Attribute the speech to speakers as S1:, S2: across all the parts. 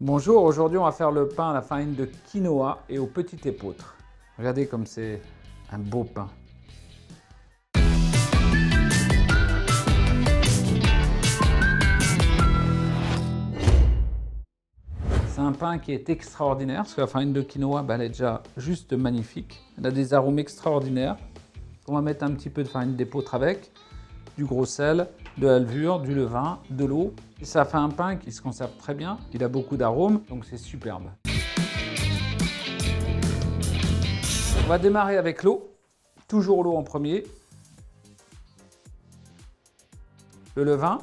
S1: Bonjour, aujourd'hui on va faire le pain à la farine de quinoa et au petit épeautre. Regardez comme c'est un beau pain. C'est un pain qui est extraordinaire parce que la farine de quinoa, elle est déjà juste magnifique. Elle a des arômes extraordinaires. On va mettre un petit peu de farine d'épeautre avec, du gros sel, de la levure, du levain, de l'eau. Et ça fait un pain qui se conserve très bien, il a beaucoup d'arômes, donc c'est superbe. On va démarrer avec l'eau, toujours l'eau en premier. Le levain,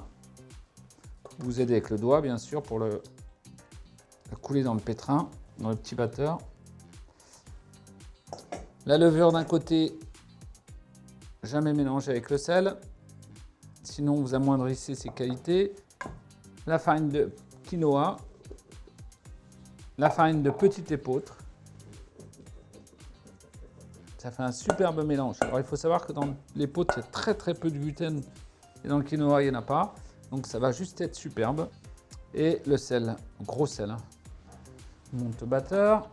S1: vous aidez avec le doigt bien sûr pour le couler dans le pétrin, dans le petit batteur. La levure d'un côté, jamais mélanger avec le sel, sinon vous amoindrissez ses qualités. La farine de quinoa, la farine de petit épeautre. Ça fait un superbe mélange. Alors il faut savoir que dans l'épeautre, il y a très peu de gluten et dans le quinoa, il n'y en a pas. Donc ça va juste être superbe. Et le sel, gros sel. On monte le batteur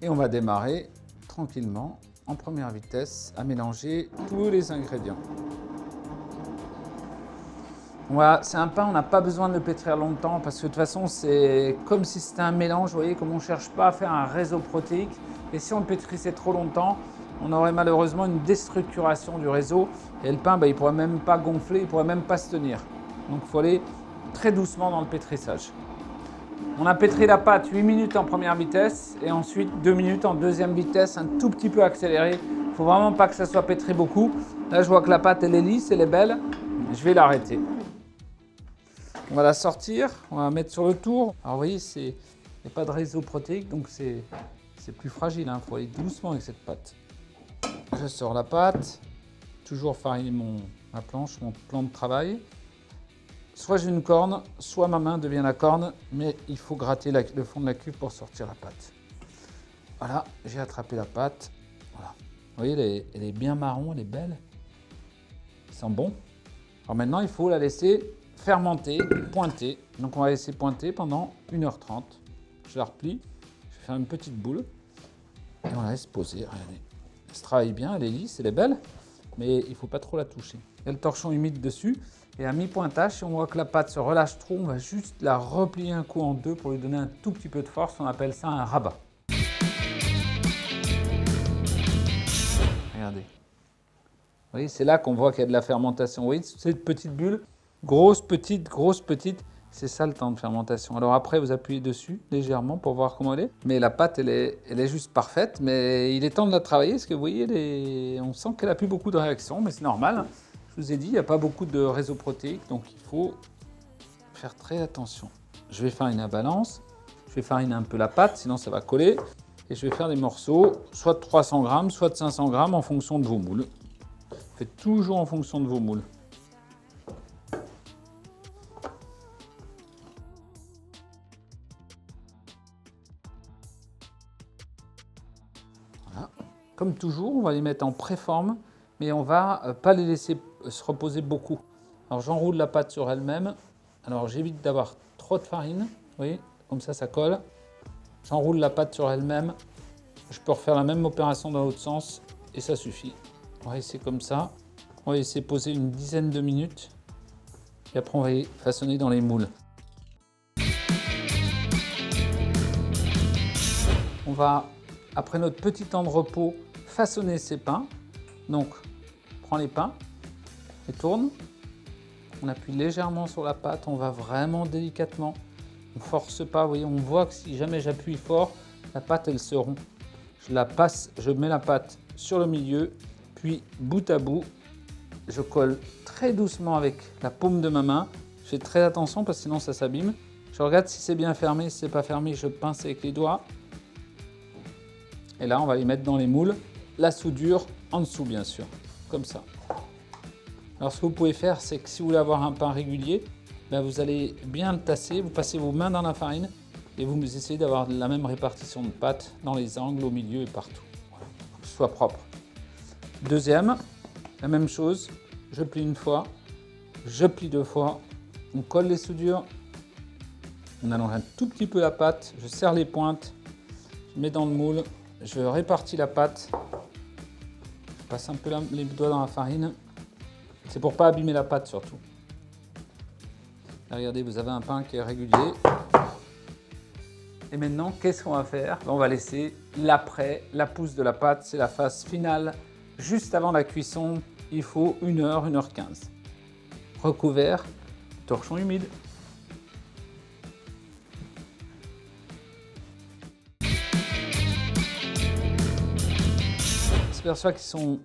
S1: et on va démarrer tranquillement en première vitesse à mélanger tous les ingrédients. Voilà, c'est un pain, on n'a pas besoin de le pétrir longtemps parce que de toute façon, c'est comme si c'était un mélange. Vous voyez, comme on ne cherche pas à faire un réseau protéique. Et si on le pétrissait trop longtemps, on aurait malheureusement une déstructuration du réseau. Et le pain, il ne pourrait même pas gonfler, il ne pourrait même pas se tenir. Donc il faut aller très doucement dans le pétrissage. On a pétri la pâte 8 minutes en première vitesse et ensuite 2 minutes en deuxième vitesse, un tout petit peu accéléré. Il ne faut vraiment pas que ça soit pétri beaucoup. Là, je vois que la pâte, elle est lisse, elle est belle. Je vais l'arrêter. On va la sortir, on va la mettre sur le tour. Alors vous voyez, il n'y a pas de réseau protéique, donc c'est plus fragile. Il faut aller doucement avec cette pâte. Je sors la pâte, toujours fariner ma planche, mon plan de travail. Soit j'ai une corne, soit ma main devient la corne, mais il faut gratter le fond de la cuve pour sortir la pâte. Voilà, j'ai attrapé la pâte. Voilà. Vous voyez, elle est bien marron, elle est belle. Elle sent bon. Alors maintenant, il faut la laisser fermenter, pointer. Donc on va laisser pointer pendant 1h30. Je la replie, je vais faire une petite boule et on la laisse poser. Regardez. Elle se travaille bien, elle est lisse, elle est belle, mais il ne faut pas trop la toucher. Il y a le torchon humide dessus et à mi-pointage, si on voit que la pâte se relâche trop, on va juste la replier un coup en deux pour lui donner un tout petit peu de force. On appelle ça un rabat. Regardez. Vous voyez, c'est là qu'on voit qu'il y a de la fermentation. Vous voyez, cette petite bulle, grosse, petite, c'est ça le temps de fermentation. Alors après, vous appuyez dessus légèrement pour voir comment elle est. Mais la pâte, elle est juste parfaite. Mais il est temps de la travailler parce que vous voyez, on sent qu'elle n'a plus beaucoup de réaction. Mais c'est normal. Je vous ai dit, il n'y a pas beaucoup de réseau protéique. Donc il faut faire très attention. Je vais fariner à balance. Je vais fariner un peu la pâte, sinon ça va coller. Et je vais faire des morceaux, soit de 300 grammes, soit de 500 grammes en fonction de vos moules. Faites toujours en fonction de vos moules. Voilà. Comme toujours, on va les mettre en préforme, mais on ne va pas les laisser se reposer beaucoup. Alors j'enroule la pâte sur elle-même. Alors j'évite d'avoir trop de farine, vous voyez, comme ça colle. J'enroule la pâte sur elle-même. Je peux refaire la même opération dans l'autre sens et ça suffit. On va laisser comme ça. On va laisser poser une dizaine de minutes. Et après, on va les façonner dans les moules. On va, après notre petit temps de repos, façonner ces pains. Donc, on prend les pains, les tourne. On appuie légèrement sur la pâte. On va vraiment délicatement. On ne force pas. Vous voyez, on voit que si jamais j'appuie fort, la pâte, elle se rompt. Je la passe, je mets la pâte sur le milieu, puis bout à bout, je colle très doucement avec la paume de ma main. Je fais très attention parce que sinon ça s'abîme. Je regarde si c'est bien fermé, si c'est pas fermé, je pince avec les doigts. Et là, on va les mettre dans les moules. La soudure en dessous, bien sûr, comme ça. Alors, ce que vous pouvez faire, c'est que si vous voulez avoir un pain régulier, vous allez bien le tasser, vous passez vos mains dans la farine et vous essayez d'avoir la même répartition de pâte dans les angles, au milieu et partout. Voilà, pour que ce soit propre. Deuxième, la même chose, je plie une fois, je plie deux fois, on colle les soudures On allonge un tout petit peu la pâte, je serre les pointes, je mets dans le moule, je répartis la pâte, je passe un peu les doigts dans la farine. C'est pour pas abîmer la pâte surtout. Là, regardez, vous avez un pain qui est régulier. Et maintenant, qu'est-ce qu'on va faire? On va laisser l'après, la pousse de la pâte, c'est la phase finale. Juste avant la cuisson, il faut 1 heure, 1h15. Recouvert, torchon humide. On s'aperçoit qu'ils sont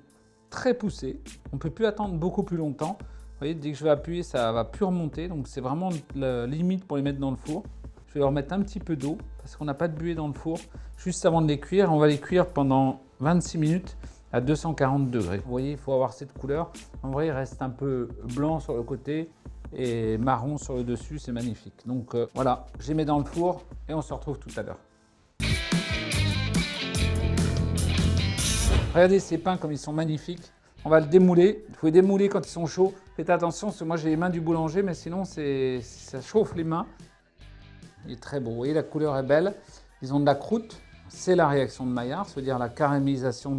S1: très poussés. On ne peut plus attendre beaucoup plus longtemps. Vous voyez, dès que je vais appuyer, ça ne va plus remonter. Donc c'est vraiment la limite pour les mettre dans le four. Je vais leur mettre un petit peu d'eau parce qu'on n'a pas de buée dans le four. Juste avant de les cuire, on va les cuire pendant 26 minutes à 240 degrés. Vous voyez, il faut avoir cette couleur. En vrai, il reste un peu blanc sur le côté et marron sur le dessus. C'est magnifique. Donc voilà, je les mets dans le four et on se retrouve tout à l'heure. Regardez ces pains comme ils sont magnifiques. On va le démouler. Il faut les démouler quand ils sont chauds. Faites attention parce que moi j'ai les mains du boulanger, mais sinon ça chauffe les mains. Il est très beau. Vous voyez, la couleur est belle. Ils ont de la croûte. C'est la réaction de Maillard, c'est-à-dire la caramélisation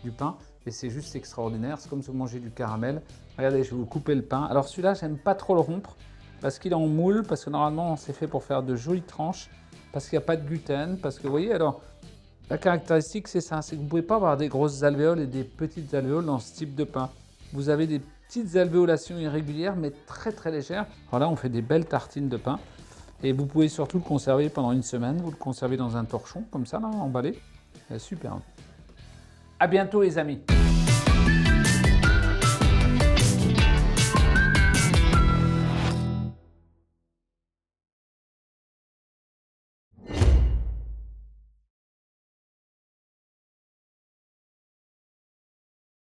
S1: du pain. Et c'est juste extraordinaire. C'est comme si vous mangez du caramel. Regardez, je vais vous couper le pain. Alors celui-là, j'aime pas trop le rompre parce qu'il est en moule, parce que normalement, c'est fait pour faire de jolies tranches, parce qu'il n'y a pas de gluten, parce que vous voyez, alors, la caractéristique, c'est ça, c'est que vous ne pouvez pas avoir des grosses alvéoles et des petites alvéoles dans ce type de pain. Vous avez des petites alvéolations irrégulières, mais très très légères. Alors là, on fait des belles tartines de pain. Et vous pouvez surtout le conserver pendant 1 semaine. Vous le conservez dans un torchon, comme ça, là, emballé. C'est super. À bientôt, les amis.